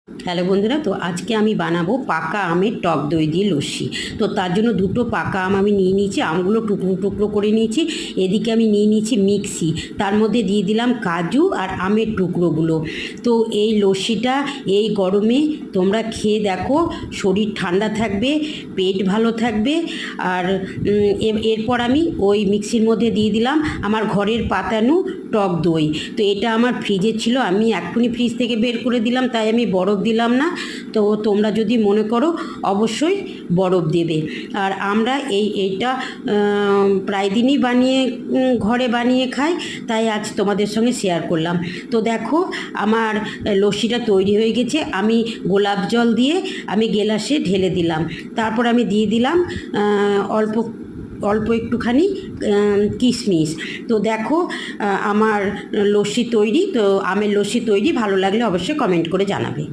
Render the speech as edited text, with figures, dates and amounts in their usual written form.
Hello বন্ধুরা, তো আজকে আমি বানাবো পাকা আমের টক দই দিয়ে লস্যি। তো তার জন্য দুটো পাকা আম আমি নিয়ে নিয়েছি, আমগুলো টুকরো টুকরো করে নিয়েছি। এদিকে আমি নিয়ে নিয়েছি মিক্সি, তার মধ্যে দিয়ে দিলাম কাজু আর আমের টুকরোগুলো। তো এই লস্যিটা এই গরমে তোমরা খেয়ে দেখো, শরীর ঠান্ডা থাকবে, পেট ভালো থাকবে। আর এরপর আমি ওই মিক্সির মধ্যে দিয়ে দিলাম আমার ঘরের পাতানো টক দই। তো এটা আমার ফ্রিজে ছিল, আমি এক্ষুনি ফ্রিজ থেকে বের করে দিলাম, তাই আমি বরফ দিলাম না। তো তোমরা যদি মনে করো অবশ্যই বরফ দেবে। আর আমরা এইটা প্রায় দিনই ঘরে বানিয়ে খাই, তাই আজ তোমাদের সঙ্গে শেয়ার করলাম। তো দেখো আমার লস্যিটা তৈরি হয়ে গেছে। আমি গোলাপ জল দিয়ে আমি গেলাসে ঢেলে দিলাম, তারপর আমি দিয়ে দিলাম অল্প অল্প একটুখানি কিশমিশ। তো দেখো আমার লস্যি তৈরি। তো আমের লস্যি তৈরি। ভালো লাগলে অবশ্যই কমেন্ট করে জানাবে।